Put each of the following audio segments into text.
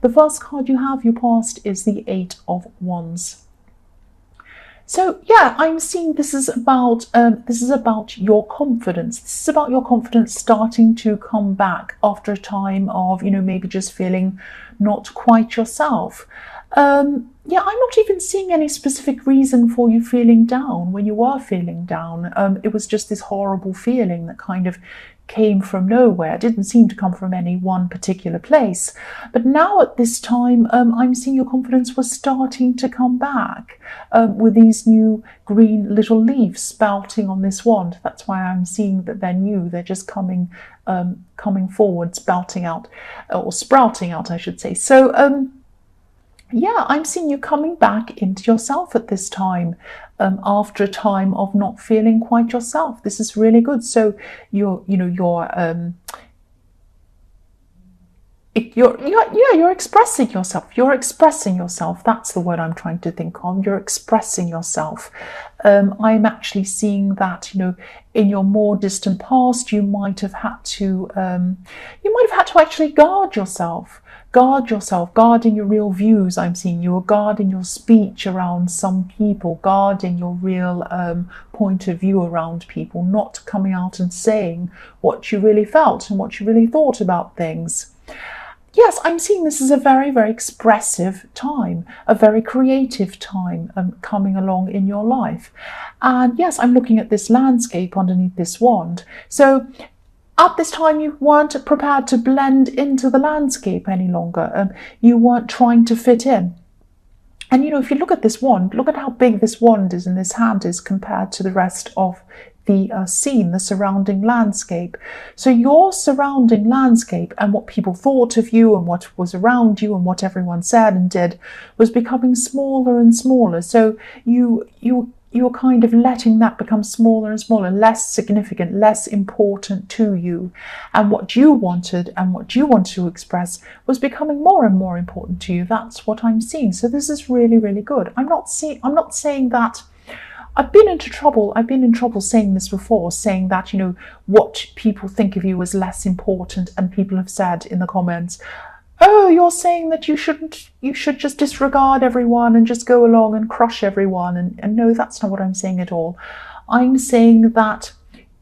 The first card you have, your past, is the Eight of Wands. So yeah, I'm seeing this is about your confidence. This is about your confidence starting to come back after a time of, maybe just feeling not quite yourself. Yeah, I'm not even seeing any specific reason for you feeling down when you were feeling down. It was just this horrible feeling that kind of came from nowhere. It didn't seem to come from any one particular place. But now at this time, I'm seeing your confidence was starting to come back with these new green little leaves sprouting on this wand. That's why I'm seeing that they're new. They're just coming forward, sprouting out, I should say. So yeah, I'm seeing you coming back into yourself at this time, after a time of not feeling quite yourself. This is really good. So you're expressing yourself. You're expressing yourself. That's the word I'm trying to think of. You're expressing yourself. I'm actually seeing that, in your more distant past, you might have had to actually guard yourself, guarding your real views. I'm seeing you were guarding your speech around some people, guarding your real point of view around people, not coming out and saying what you really felt and what you really thought about things. Yes, I'm seeing this as a very, very expressive time, a very creative time coming along in your life. And yes, I'm looking at this landscape underneath this wand. So at this time, you weren't prepared to blend into the landscape any longer. You weren't trying to fit in. And, if you look at this wand, look at how big this wand is and this hand is compared to the rest of the scene, the surrounding landscape. So your surrounding landscape and what people thought of you and what was around you and what everyone said and did was becoming smaller and smaller. So you're kind of letting that become smaller and smaller, less significant, less important to you. And what you wanted and what you wanted to express was becoming more and more important to you. That's what I'm seeing. So this is really, really good. I'm not saying that. I've been in trouble saying this before, saying that, what people think of you is less important, and people have said in the comments, oh, you're saying that you should just disregard everyone and just go along and crush everyone. And no, that's not what I'm saying at all. I'm saying that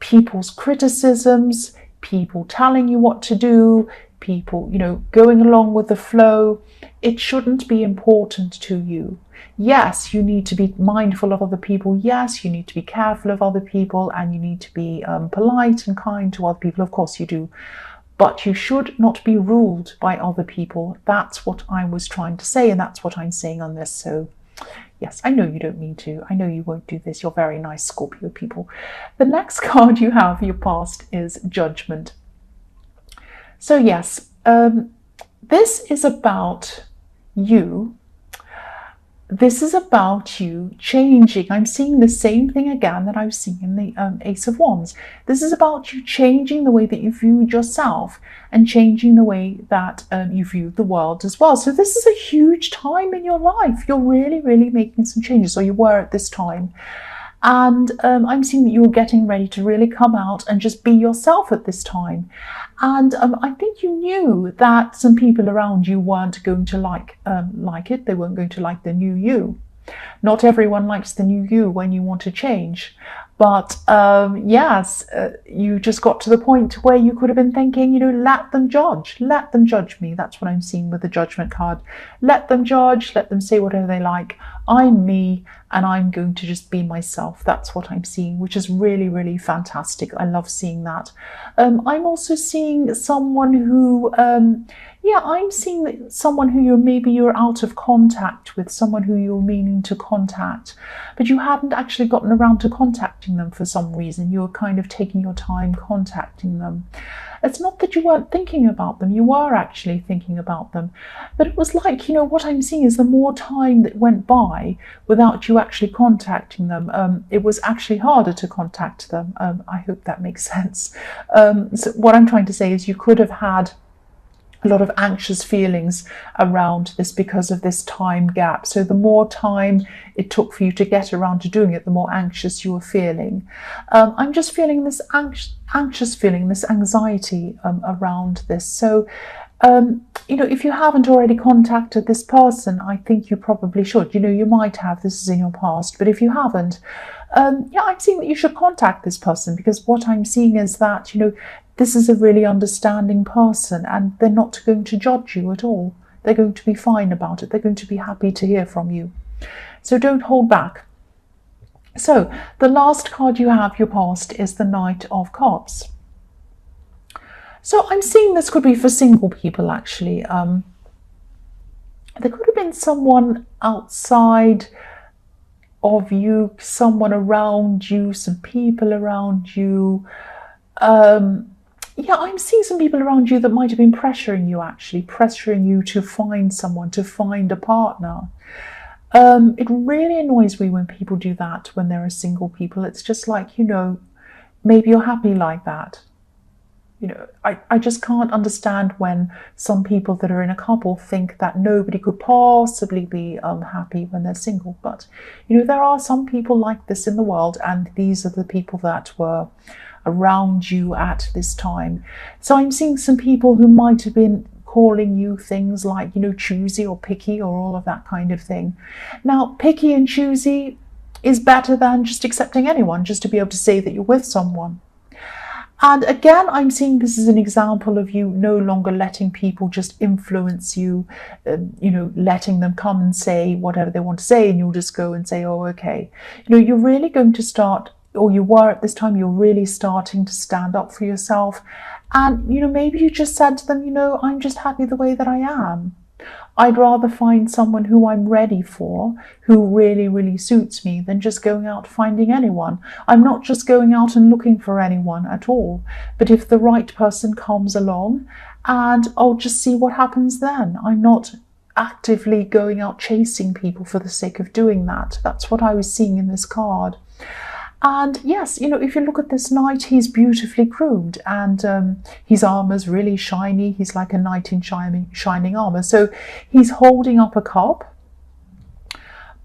people's criticisms, people telling you what to do, people, going along with the flow, it shouldn't be important to you. Yes, you need to be mindful of other people. Yes, you need to be careful of other people, and you need to be polite and kind to other people. Of course you do. But you should not be ruled by other people. That's what I was trying to say, and that's what I'm saying on this. So yes, I know you don't mean to. I know you won't do this. You're very nice, Scorpio people. The next card you have, your past, is Judgment. So yes, this is about you. This is about you changing. I'm seeing the same thing again that I was seeing in the Ace of Wands. This is about you changing the way that you viewed yourself and changing the way that you viewed the world as well. So this is a huge time in your life. You're really, really making some changes, or you were at this time. And I'm seeing that you're getting ready to really come out and just be yourself at this time. And I think you knew that some people around you weren't going to like it. They weren't going to like the new you. Not everyone likes the new you when you want to change. But yes, you just got to the point where you could have been thinking, let them judge me. That's what I'm seeing with the Judgment card. Let them judge, let them say whatever they like. I'm me, and I'm going to just be myself. That's what I'm seeing, which is really, really fantastic. I love seeing that. I'm also seeing someone who, I'm seeing someone who you're out of contact with, someone who you're meaning to contact, but you hadn't actually gotten around to contacting them for some reason. You were kind of taking your time contacting them. It's not that you weren't thinking about them, you were actually thinking about them, but it was like, what I'm seeing is the more time that went by without you actually contacting them, it was actually harder to contact them. I hope that makes sense. So what I'm trying to say is you could have had a lot of anxious feelings around this because of this time gap. So the more time it took for you to get around to doing it, the more anxious you were feeling. I'm just feeling this anxious feeling, this anxiety around this. So If you haven't already contacted this person, I think you probably should. You might have, this is in your past, but if you haven't, I'm seeing that you should contact this person, because what I'm seeing is that, this is a really understanding person, and they're not going to judge you at all. They're going to be fine about it. They're going to be happy to hear from you. So don't hold back. So the last card you have, your past, is the Knight of Cups. So I'm seeing this could be for single people, actually. There could have been someone outside of you, someone around you, some people around you. I'm seeing some people around you that might have been pressuring you, actually, pressuring you to find someone, to find a partner. It really annoys me when people do that, when there are single people. It's just like, maybe you're happy like that. I just can't understand when some people that are in a couple think that nobody could possibly be happy when they're single. But, there are some people like this in the world, and these are the people that were around you at this time. So I'm seeing some people who might have been calling you things like, choosy or picky or all of that kind of thing. Now, picky and choosy is better than just accepting anyone, just to be able to say that you're with someone. And again, I'm seeing this as an example of you no longer letting people just influence you, letting them come and say whatever they want to say, and you'll just go and say, oh, okay. You're really going to start, or you were at this time, you're really starting to stand up for yourself. And, maybe you just said to them, I'm just happy the way that I am. I'd rather find someone who I'm ready for, who really, really suits me, than just going out finding anyone. I'm not just going out and looking for anyone at all. But if the right person comes along, and I'll just see what happens then. I'm not actively going out chasing people for the sake of doing that. That's what I was seeing in this card. And yes, if you look at this knight, he's beautifully groomed, and his armor's really shiny. He's like a knight in shining armor. So he's holding up a cup.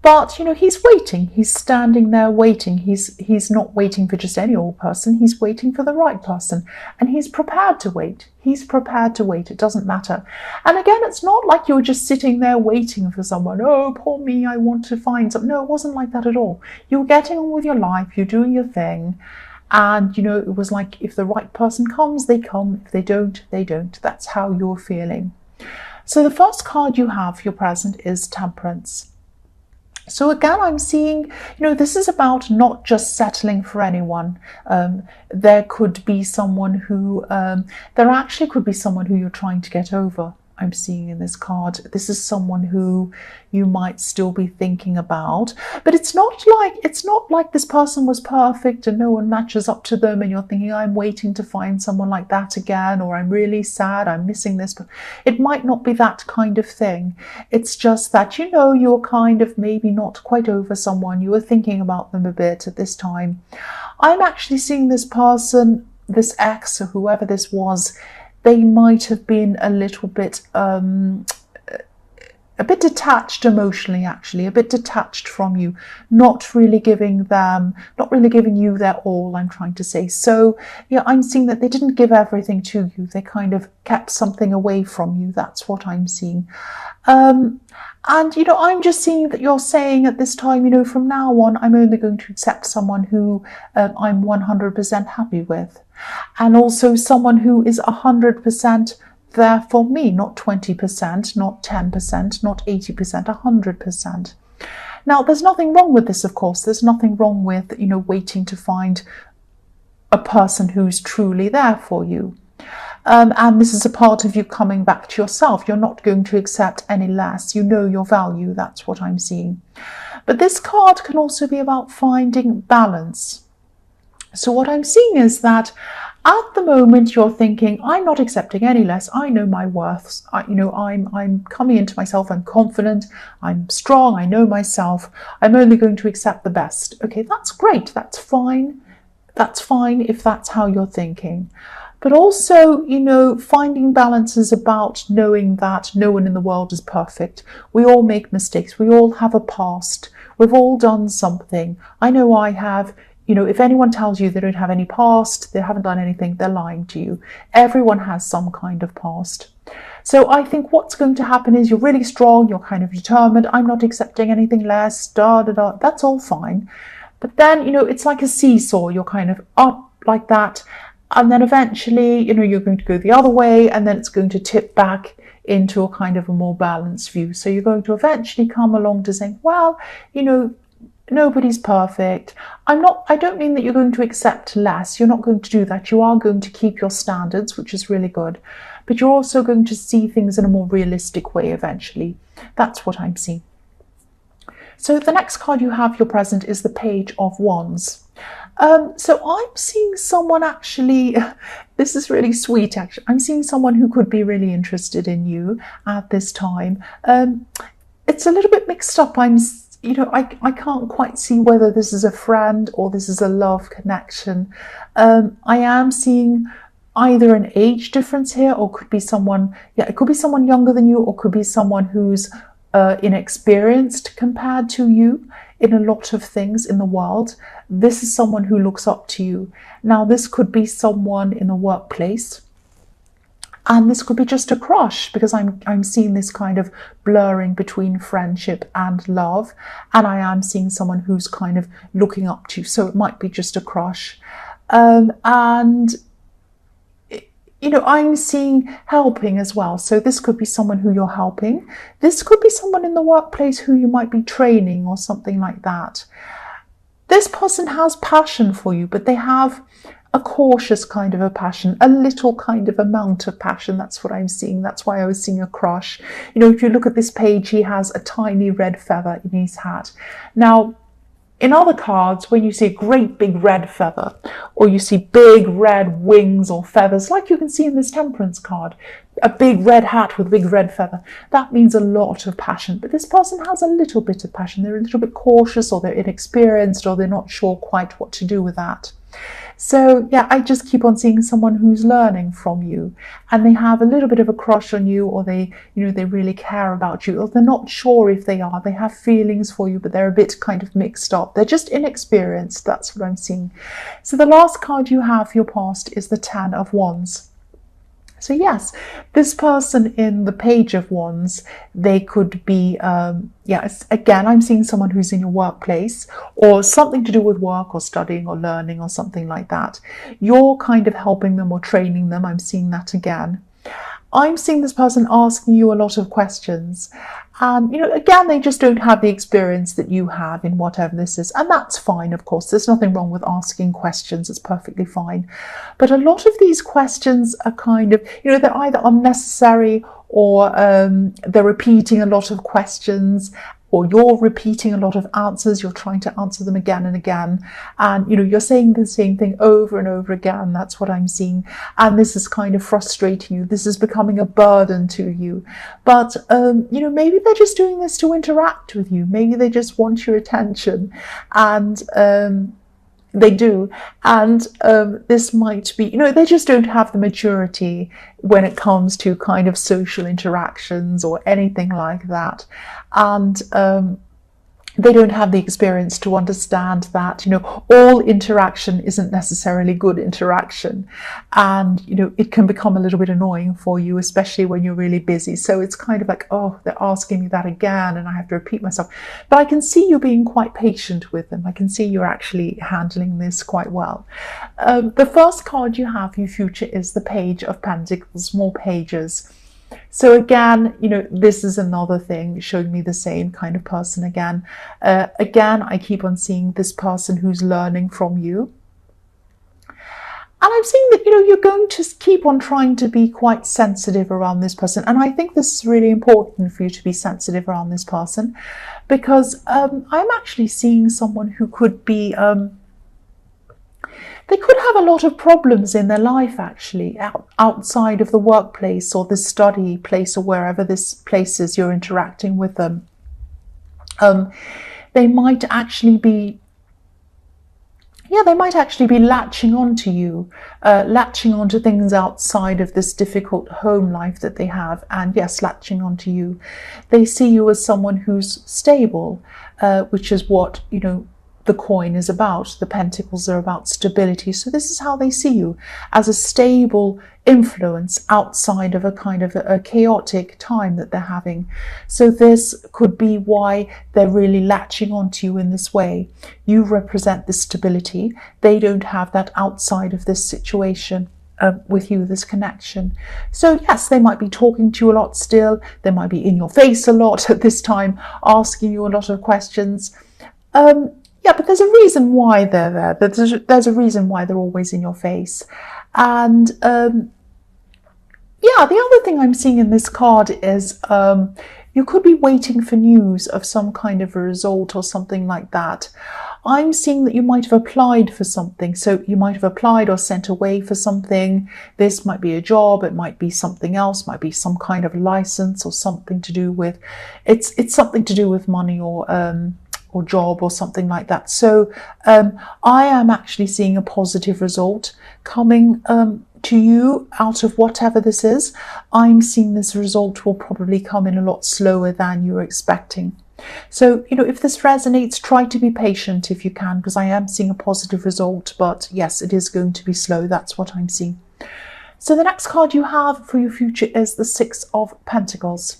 But, he's waiting. He's standing there waiting. He's not waiting for just any old person. He's waiting for the right person. And he's prepared to wait. He's prepared to wait. It doesn't matter. And again, it's not like you're just sitting there waiting for someone. Oh, poor me, I want to find something. No, it wasn't like that at all. You're getting on with your life. You're doing your thing. And, it was like, if the right person comes, they come. If they don't, they don't. That's how you're feeling. So the first card you have for your present is Temperance. So again, I'm seeing, this is about not just settling for anyone. There could be someone who, there actually could be someone who you're trying to get over. I'm seeing in this card. This is someone who you might still be thinking about, but it's not like this person was perfect and no one matches up to them and you're thinking, I'm waiting to find someone like that again, or I'm really sad, I'm missing this. But it might not be that kind of thing. It's just that, you're kind of maybe not quite over someone. You were thinking about them a bit at this time. I'm actually seeing this person, this ex or whoever this was, they might have been a little bit detached emotionally, actually, a bit detached from you, not really giving you their all, I'm trying to say. So, I'm seeing that they didn't give everything to you. They kind of kept something away from you. That's what I'm seeing. And, I'm just seeing that you're saying at this time, from now on, I'm only going to accept someone who I'm 100% happy with. And also someone who is 100% there for me, not 20%, not 10%, not 80%, 100%. Now, there's nothing wrong with this, of course. There's nothing wrong with, waiting to find a person who's truly there for you. And this is a part of you coming back to yourself. You're not going to accept any less. You know your value. That's what I'm seeing. But this card can also be about finding balance. So what I'm seeing is that at the moment you're thinking, I'm not accepting any less. I know my worth. I'm coming into myself. I'm confident. I'm strong. I know myself. I'm only going to accept the best. Okay, that's great. That's fine. That's fine if that's how you're thinking. But also, finding balance is about knowing that no one in the world is perfect. We all make mistakes. We all have a past. We've all done something. I know I have. If anyone tells you they don't have any past, they haven't done anything, they're lying to you. Everyone has some kind of past. So I think what's going to happen is you're really strong, you're kind of determined, I'm not accepting anything less, that's all fine. But then, it's like a seesaw, you're kind of up like that, and then eventually, you're going to go the other way, and then it's going to tip back into a kind of a more balanced view. So you're going to eventually come along to saying, well, nobody's perfect. I don't mean that you're going to accept less. You're not going to do that. You are going to keep your standards, which is really good. But you're also going to see things in a more realistic way eventually. That's what I'm seeing. So the next card you have, your present, is the Page of Wands. So I'm seeing someone actually, this is really sweet actually, I'm seeing someone who could be really interested in you at this time. It's a little bit mixed up. I can't quite see whether this is a friend or this is a love connection. I am seeing either an age difference here, or could be someone, it could be someone younger than you, or could be someone who's inexperienced compared to you in a lot of things in the world. This is someone who looks up to you. Now, this could be someone in the workplace, and this could be just a crush, because I'm seeing this kind of blurring between friendship and love, and I am seeing someone who's kind of looking up to you. So it might be just a crush. I'm seeing helping as well. So this could be someone who you're helping. This could be someone in the workplace who you might be training or something like that. This person has passion for you, but they have a cautious kind of a passion, a little kind of amount of passion. That's what I'm seeing. That's why I was seeing a crush. If you look at this page, he has a tiny red feather in his hat. Now, in other cards, when you see a great big red feather, or you see big red wings or feathers, like you can see in this Temperance card, a big red hat with a big red feather, that means a lot of passion. But this person has a little bit of passion. They're a little bit cautious, or they're inexperienced, or they're not sure quite what to do with that. So I just keep on seeing someone who's learning from you, and they have a little bit of a crush on you, or they really care about you, or they're not sure if they are. They have feelings for you, but they're a bit kind of mixed up. They're just inexperienced. That's what I'm seeing. So the last card you have for your past is the Ten of Wands. So yes, this person in the Page of Wands, they could be, again, I'm seeing someone who's in your workplace, or something to do with work or studying or learning or something like that. You're kind of helping them or training them. I'm seeing that again. I'm seeing this person asking you a lot of questions. And, again, they just don't have the experience that you have in whatever this is. And that's fine, of course. There's nothing wrong with asking questions. It's perfectly fine. But a lot of these questions are kind of, they're either unnecessary, or they're repeating a lot of questions, or you're repeating a lot of answers. You're trying to answer them again and again. And, you're saying the same thing over and over again. That's what I'm seeing. And this is kind of frustrating you. This is becoming a burden to you. But, maybe they're just doing this to interact with you. Maybe they just want your attention. And, they do. And this might be, they just don't have the maturity when it comes to kind of social interactions or anything like that. And they don't have the experience to understand that, all interaction isn't necessarily good interaction. And, it can become a little bit annoying for you, especially when you're really busy. So it's kind of like, oh, they're asking me that again, and I have to repeat myself. But I can see you being quite patient with them. I can see you're actually handling this quite well. The first card you have for your future is the Page of Pentacles, more pages. So again, this is another thing showing me the same kind of person again. Again, I keep on seeing this person who's learning from you. And I'm seeing that, you're going to keep on trying to be quite sensitive around this person. And I think this is really important for you to be sensitive around this person, because I'm actually seeing someone who could be... they could have a lot of problems in their life, actually, outside of the workplace or the study place, or wherever this place is you're interacting with them. They might actually be latching onto you, latching onto things outside of this difficult home life that they have, and yes, latching onto you. They see you as someone who's stable, which is what, the coin is about. The pentacles are about stability. So this is how they see you, as a stable influence outside of a kind of a chaotic time that they're having. So this could be why they're really latching onto you in this way. You represent the stability. They don't have that outside of this situation. With you, this connection. So yes, they might be talking to you a lot still. They might be in your face a lot at this time, asking you a lot of questions. Yeah, but there's a reason why they're there. There's a reason why they're always in your face. And yeah, the other thing I'm seeing in this card is you could be waiting for news of some kind of a result or something like that. I'm seeing that you might have applied for something. So you might have applied or sent away for something. This might be a job. It might be something else. Might be some kind of license or something to do with, it's something to do with money or job or something like that. So I am actually seeing a positive result coming to you out of whatever this is. I'm seeing this result will probably come in a lot slower than you're expecting. So, you know, if this resonates, try to be patient if you can, because I am seeing a positive result, but yes, it is going to be slow. That's what I'm seeing. So the next card you have for your future is the Six of Pentacles.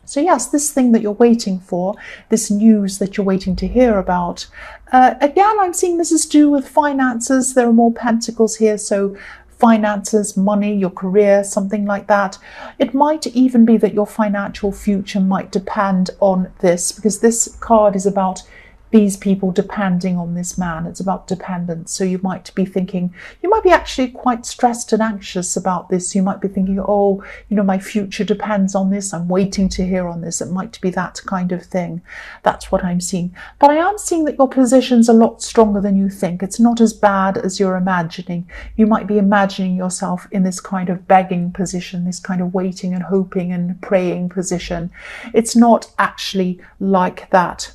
So yes, this thing that you're waiting for, this news that you're waiting to hear about, again, I'm seeing this is to do with finances. There are more pentacles here, so finances, money, your career, something like that. It might even be that your financial future might depend on this, because this card is about these people depending on this man. It's about dependence. So you might be thinking, you might be actually quite stressed and anxious about this. You might be thinking, oh, you know, my future depends on this. I'm waiting to hear on this. It might be that kind of thing. That's what I'm seeing. But I am seeing that your position's a lot stronger than you think. It's not as bad as you're imagining. You might be imagining yourself in this kind of begging position, this kind of waiting and hoping and praying position. It's not actually like that.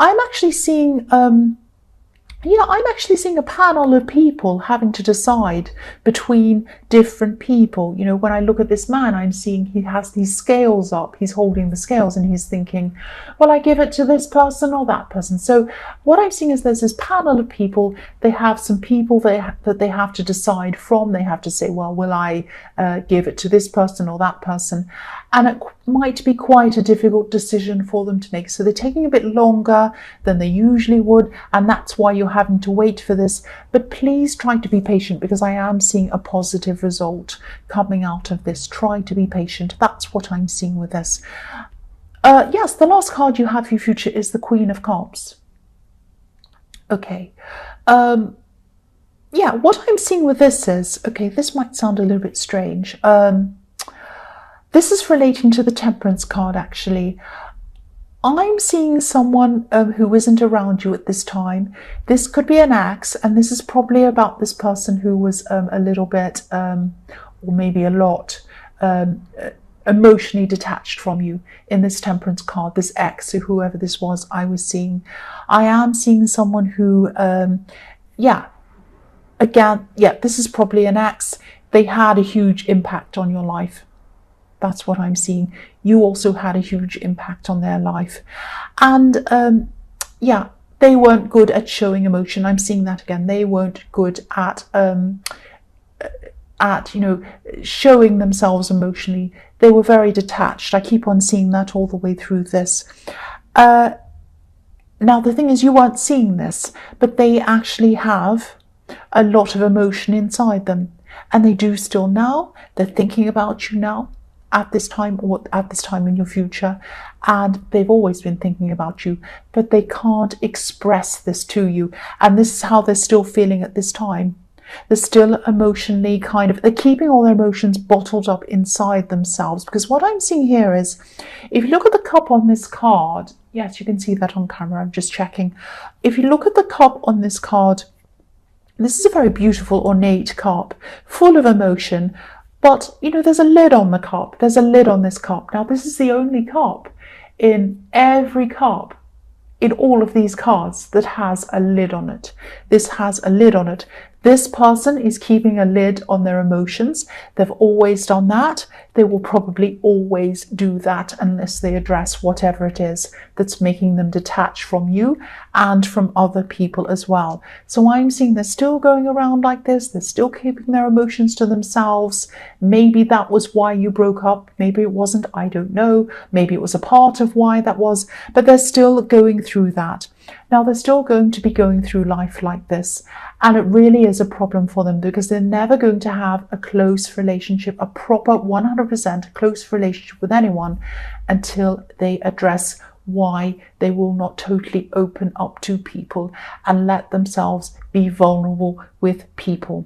I'm actually seeing, I'm actually seeing a panel of people having to decide between different people. You know, when I look at this man, I'm seeing he has these scales up. He's holding the scales and he's thinking, well, I give it to this person or that person. So what I'm seeing is there's this panel of people. They have some people that they have to decide from. They have to say, well, will I give it to this person or that person? And it might be quite a difficult decision for them to make. So they're taking a bit longer than they usually would. And that's why you're having to wait for this. But please try to be patient, because I am seeing a positive result coming out of this. Try to be patient. That's what I'm seeing with this. Yes, the last card you have for your future is the Queen of Cups. Okay. Yeah, what I'm seeing with this is, okay, this might sound a little bit strange. This is relating to the Temperance card, actually. I'm seeing someone who isn't around you at this time. This could be an ex, and this is probably about this person who was a little bit, or maybe a lot, emotionally detached from you in this Temperance card, this ex, or whoever this was I was seeing. I am seeing someone who, this is probably an ex. They had a huge impact on your life. That's what I'm seeing. You also had a huge impact on their life. And they weren't good at showing emotion. I'm seeing that again. They weren't good at showing themselves emotionally. They were very detached. I keep on seeing that all the way through this. Now, the thing is, you weren't seeing this, but they actually have a lot of emotion inside them. And they do still now. They're thinking about you now, at this time, or at this time in your future, and they've always been thinking about you, but they can't express this to you. And this is how they're still feeling at this time. They're still emotionally they're keeping all their emotions bottled up inside themselves. Because what I'm seeing here is, if you look at the cup on this card, yes, you can see that on camera, I'm just checking. If you look at the cup on this card, this is a very beautiful, ornate cup, full of emotion. But, you know, there's a lid on the cup. There's a lid on this cup. Now, this is the only cup in every cup in all of these cards that has a lid on it. This has a lid on it. This person is keeping a lid on their emotions. They've always done that. They will probably always do that unless they address whatever it is that's making them detached from you and from other people as well. So I'm seeing they're still going around like this. They're still keeping their emotions to themselves. Maybe that was why you broke up. Maybe it wasn't. I don't know. Maybe it was a part of why that was, but they're still going through that. Now, they're still going to be going through life like this, and it really is a problem for them because they're never going to have a close relationship, a proper 100% close relationship with anyone until they address why they will not totally open up to people and let themselves be vulnerable with people.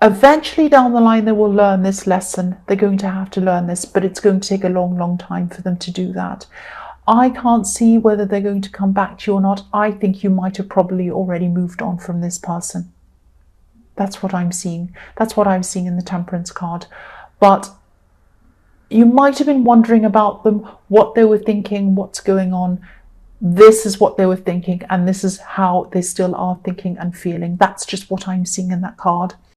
Eventually down the line, they will learn this lesson. They're going to have to learn this, but it's going to take a long, long time for them to do that. I can't see whether they're going to come back to you or not. I think you might have probably already moved on from this person. That's what I'm seeing. That's what I'm seeing in the Temperance card. But you might have been wondering about them, what they were thinking, what's going on. This is what they were thinking, and this is how they still are thinking and feeling. That's just what I'm seeing in that card.